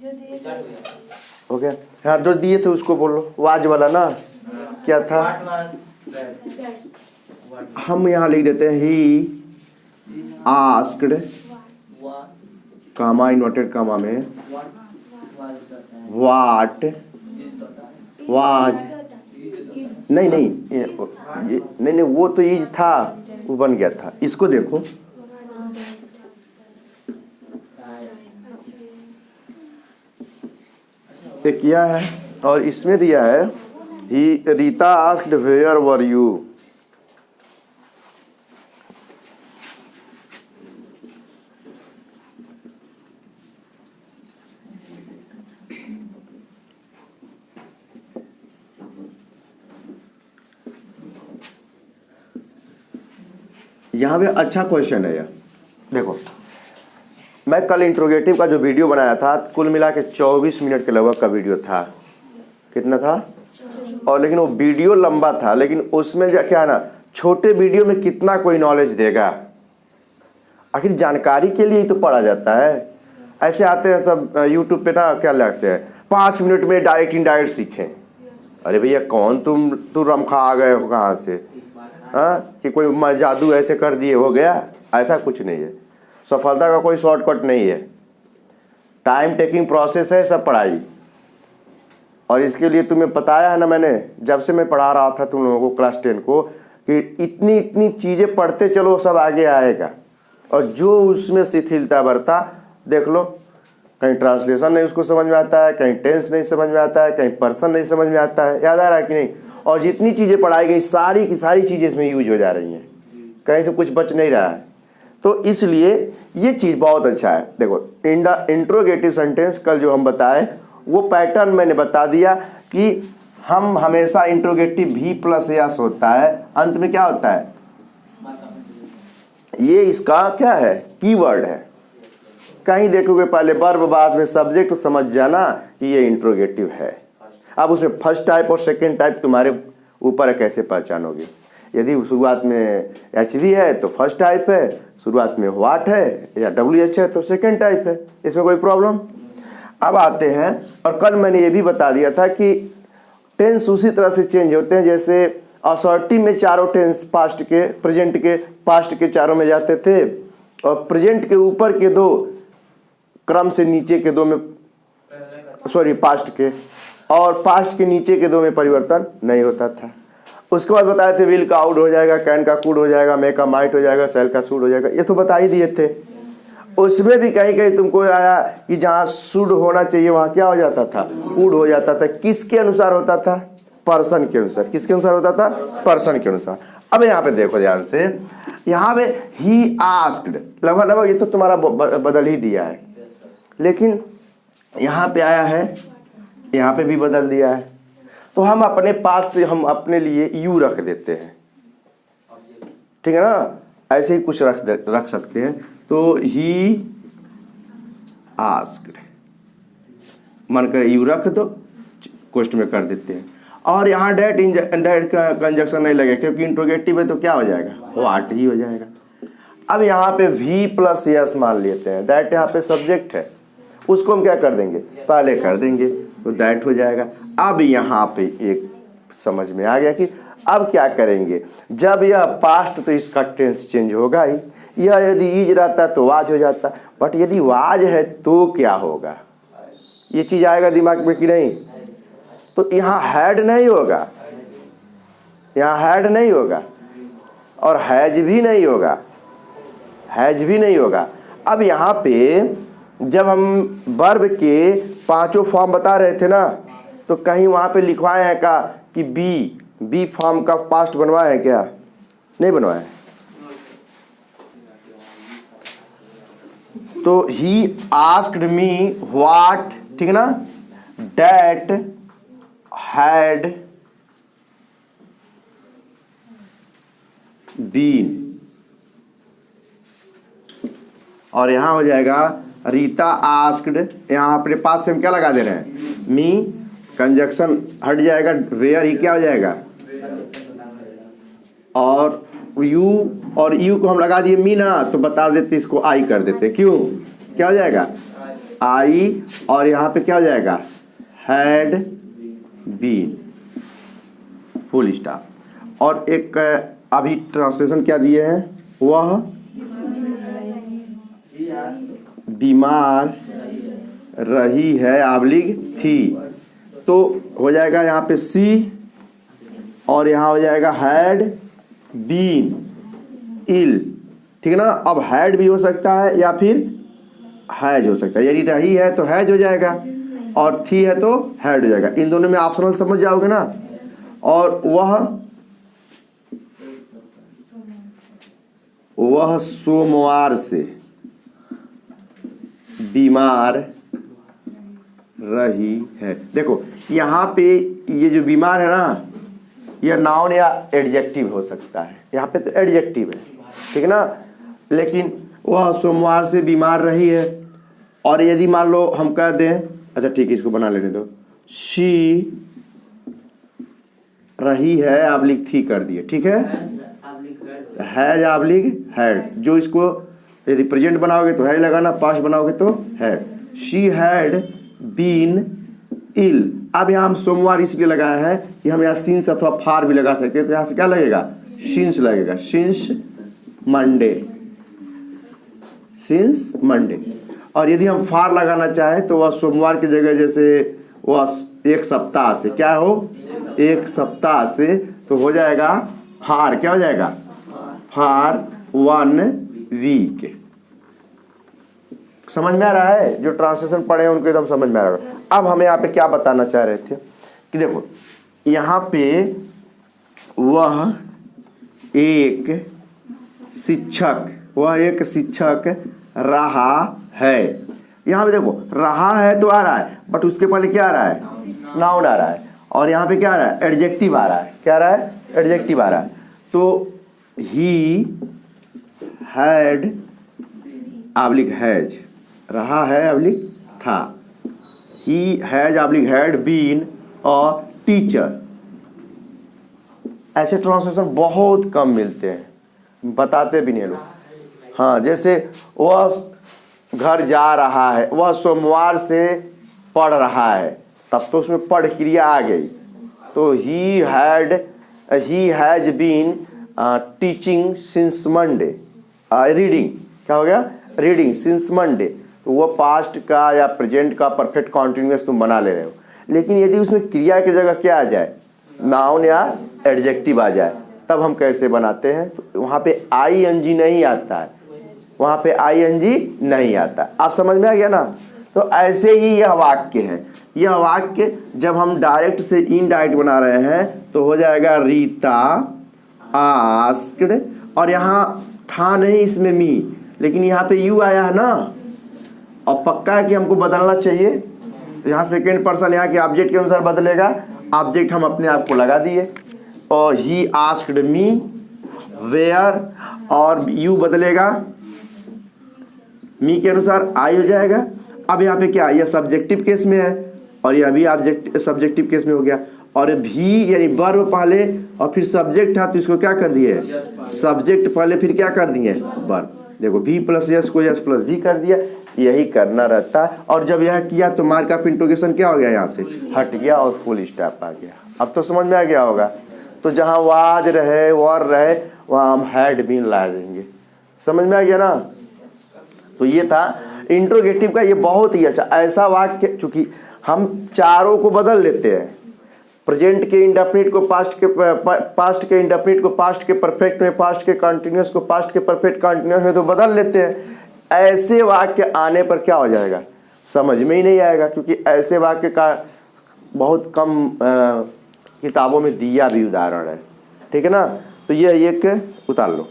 हो गया। हाँ जो दिए थे उसको बोलो, वाज वाला ना क्या था। हम यहाँ लिख देते हैं he asked comma inverted comma में वाट वाज नहीं नहीं नहीं नहीं वो तो इज था, वो बन गया था। इसको देखो ये किया है और इसमें दिया है ही Rita asked where were you. यहाँ पे अच्छा क्वेश्चन है। यह देखो मैं कल इंट्रोगेटिव का जो वीडियो बनाया था कुल मिला के 24 मिनट के लगभग का वीडियो था। कितना था? और लेकिन वो वीडियो लंबा था, लेकिन उसमें क्या है ना, छोटे वीडियो में कितना कोई नॉलेज देगा। आखिर जानकारी के लिए ही तो पढ़ा जाता है। ऐसे आते हैं सब यूट्यूब पे ना, क्या लगते हैं 5 मिनट में डायरेक्ट इनडायरेक्ट सीखें। अरे भैया कौन तुम रमखा आ गए हो कहाँ से? हाँ कि कोई जादू ऐसे कर दिए हो गया, ऐसा कुछ नहीं है। सफलता का कोई शॉर्टकट नहीं है, टाइम टेकिंग प्रोसेस है सब पढ़ाई। और इसके लिए तुम्हें बताया है ना मैंने, जब से मैं पढ़ा रहा था तुम लोगों को क्लास 10 को, कि इतनी इतनी चीज़ें पढ़ते चलो सब आगे आएगा। और जो उसमें शिथिलता बरता देख लो, कहीं ट्रांसलेशन नहीं उसको समझ में आता है, कहीं टेंस नहीं समझ में आता है, कहीं पर्सन नहीं समझ में आता है। याद आ रहा है कि नहीं? और जितनी चीज़ें पढ़ाई गई सारी की सारी चीज़ें इसमें यूज हो जा रही हैं, कहीं से कुछ बच नहीं रहा है। तो इसलिए ये चीज़ बहुत अच्छा है। देखो इंट्रोगेटिव सेंटेंस कल जो हम बताए वो पैटर्न मैंने बता दिया कि हम हमेशा इंट्रोगेटिव भी प्लस यस होता है, अंत में क्या होता है, ये इसका क्या है, कीवर्ड है। कहीं देखोगे पहले वर्ब बाद में सब्जेक्ट, तो समझ जाना कि ये इंट्रोगेटिव है। अब उसमें फर्स्ट टाइप और सेकेंड टाइप तुम्हारे ऊपर है, कैसे पहचानोगे। यदि शुरुआत में एच वी है तो फर्स्ट टाइप है, शुरुआत में व्हाट है या डब्ल्यू एच है तो सेकेंड टाइप है, इसमें कोई प्रॉब्लम। अब आते हैं, और कल मैंने ये भी बता दिया था कि टेंस उसी तरह से चेंज होते हैं जैसे असर्टिव में चारों टेंस पास्ट के, प्रेजेंट के, पास्ट के चारों में जाते थे, और प्रेजेंट के ऊपर के दो क्रम से नीचे के दो में, सॉरी पास्ट के, और पास्ट के नीचे के दो में परिवर्तन नहीं होता था। उसके बाद बताए थे विल का आउट हो जाएगा, कैन का कुड हो जाएगा, मे का माइट हो जाएगा, सेल का सूड हो जाएगा, ये तो बता ही दिए थे। उसमें भी कहीं कहीं तुमको आया कि जहाँ शुड होना चाहिए वहाँ क्या हो जाता था, कुड हो जाता था। किसके अनुसार होता था? पर्सन के अनुसार। किसके अनुसार होता था? पर्सन के अनुसार। अब यहाँ पे देखो ध्यान से, यहाँ पे ही आस्क्ड लगभग लगभग ये तो तुम्हारा बदल ही दिया है, लेकिन यहाँ पे आया है, यहाँ पे भी बदल दिया है। तो हम अपने पास से हम अपने लिए यू रख देते हैं, ठीक है ना, ऐसे ही कुछ रख सकते हैं। तो ही आस्क्ड मन कर यू रख दो, क्वेश्चन में कर देते हैं। और यहाँ डायरेक्ट कंजक्शन नहीं लगेगा क्योंकि इंट्रोगेटिव है, तो क्या हो जाएगा, व्हाट ही हो जाएगा। अब यहाँ पे भी प्लस यस मान लेते हैं, दैट यहाँ पे सब्जेक्ट है, उसको हम क्या कर देंगे, पहले कर देंगे, तो दैट हो जाएगा। अब यहाँ पे एक समझ में आ गया कि अब क्या करेंगे, जब यह पास्ट तो इसका टेंस चेंज होगा ही। यह यदि इज रहता तो वाज हो जाता, बट यदि वाज है तो क्या होगा, ये चीज़ आएगा दिमाग में कि नहीं। तो यहाँ हैड नहीं होगा, यहाँ हैड नहीं होगा, और हैज भी नहीं होगा, हैज भी नहीं होगा। अब यहाँ पे जब हम वर्ब के पांचों फॉर्म बता रहे थे ना, तो कहीं वहाँ पे लिखवाए हैं का कि बी फॉर्म का पास्ट बनवाए हैं क्या? नहीं बनवाए हैं। तो ही आस्क्ड मी व्हाट, ठीक है ना, डैट हैड बीन, और यहां हो जाएगा रीता आस्क्ड। यहाँ अपने पास से हम क्या लगा दे रहे हैं, मी, कंजक्शन हट जाएगा, वेयर ही क्या हो जाएगा, और यू को हम लगा दिए मी ना, तो बता देते इसको आई कर देते, क्यों, क्या हो जाएगा, आई, और यहाँ पे क्या हो जाएगा, हैड बीन, फुल स्टॉप। और एक अभी ट्रांसलेशन क्या दिए हैं, वह बीमार रही है आबलिग थी, तो हो जाएगा यहाँ पे सी, और यहाँ हो जाएगा हैड बीन इल, ठीक है ना। अब हैड भी हो सकता है या फिर हैज हो सकता है, यदि रही है तो हैज हो जाएगा और थी है तो हैड हो जाएगा। इन दोनों में ऑप्शनल समझ जाओगे ना। और वह सोमवार से बीमार रही है। देखो यहाँ पे ये जो बीमार है ना, यह नाउन या एडजेक्टिव हो सकता है, यहाँ पे तो एडजेक्टिव है, ठीक है ना। लेकिन वह सोमवार से बीमार रही है, और यदि मान लो हम कह दें, अच्छा ठीक है इसको बना लेने दो, शी रही है आबलिग थी कर दिए, ठीक है, हैज आबलिग हैड, जो इसको यदि प्रेजेंट बनाओगे तो है लगाना, पास्ट बनाओगे तो had. She had been ill. अब यहाँ हम सोमवार इसलिए लगाया है कि हम यहाँ सिंस अथवा फार भी लगा सकते हैं, तो यहाँ से क्या लगेगा, सिंस लगेगा, सिंस मंडे, सिंस मंडे। और यदि हम फार लगाना चाहें तो वह सोमवार की जगह जैसे वह एक सप्ताह से, क्या हो, एक सप्ताह से, तो हो जाएगा फार, क्या हो जाएगा, फार 1 वीक। समझ में आ रहा है, जो ट्रांसलेशन पढ़े हैं उनको एकदम समझ में आ रहा है। अब हमें यहाँ पे क्या बताना चाह रहे थे कि देखो यहाँ पे वह एक शिक्षक रहा है। यहाँ पे देखो रहा है तो आ रहा है, बट उसके पहले क्या आ रहा है, नाउन आ रहा है, और यहाँ पे क्या आ रहा है, एडजेक्टिव आ रहा है, क्या आ रहा है, एडजेक्टिव आ रहा है। तो ही हैड आबलिग हैज, रहा है आबलिग था, he has oblige had been a teacher. ऐसे ट्रांसलेशन बहुत कम मिलते हैं, बताते भी नहीं लोग। हाँ, जैसे वह घर जा रहा है, वह सोमवार से पढ़ रहा है, तब तो उसमें पढ़ क्रिया आ गई, तो he has been teaching since Monday, reading, क्या हो गया, रीडिंग सिंस मंडे। तो वो पास्ट का या प्रेजेंट का परफेक्ट कॉन्टिन्यूअस तुम बना ले रहे हो। लेकिन यदि उसमें क्रिया की जगह क्या आ जाए, नाउन या एडजेक्टिव आ जाए, तब हम कैसे बनाते हैं, तो वहाँ पे आईएनजी नहीं आता है, वहाँ पे आईएनजी नहीं आता। आप समझ में आ गया ना। तो ऐसे ही यह वाक्य है, यह वाक्य जब हम डायरेक्ट से इनडायरेक्ट बना रहे हैं तो हो जाएगा रीता आस्क्ड, और यहाँ था नहीं इसमें मी, लेकिन यहाँ पे यू आया है ना, और पक्का है कि हमको बदलना चाहिए। यहाँ सेकेंड पर्सन यहाँ के ऑब्जेक्ट के अनुसार बदलेगा, ऑब्जेक्ट हम अपने आप को लगा दिए, और ही आस्क्ड मी वेयर, और यू बदलेगा मी के अनुसार, आई हो जाएगा। अब यहाँ पे क्या, यह सब्जेक्टिव केस में है और यह भी ऑब्जेक्ट सब्जेक्टिव केस में हो गया, और भी यानी वर्ब पहले और फिर सब्जेक्ट था, तो इसको क्या कर दिए, सब्जेक्ट पहले फिर क्या कर दिए, वर्ब। देखो भी प्लस यस को यस प्लस भी कर दिया, यही करना रहता है। और जब यह किया तो मार्क ऑफ इंट्रोगेशन क्या हो गया, यहाँ से हट गया और फुल स्टॉप आ गया। अब तो समझ में आ गया होगा। तो जहाँ वाज रहे वर रहे वहाँ हम हैड बीन ला देंगे। समझ में आ गया ना। तो ये था इंट्रोगेटिव का, ये बहुत ही अच्छा ऐसा वाक्य, चूंकि हम चारों को बदल लेते हैं, प्रेजेंट के इंडेफिनिट को पास्ट के इंडेफिनिट को पास्ट के परफेक्ट में, पास्ट के कंटिन्यूअस को पास्ट के परफेक्ट कंटिन्यूअस में तो बदल लेते हैं। ऐसे वाक्य आने पर क्या हो जाएगा, समझ में ही नहीं आएगा, क्योंकि ऐसे वाक्य का बहुत कम किताबों में दिया भी उदाहरण है, ठीक है ना। तो ये एक उतार लो।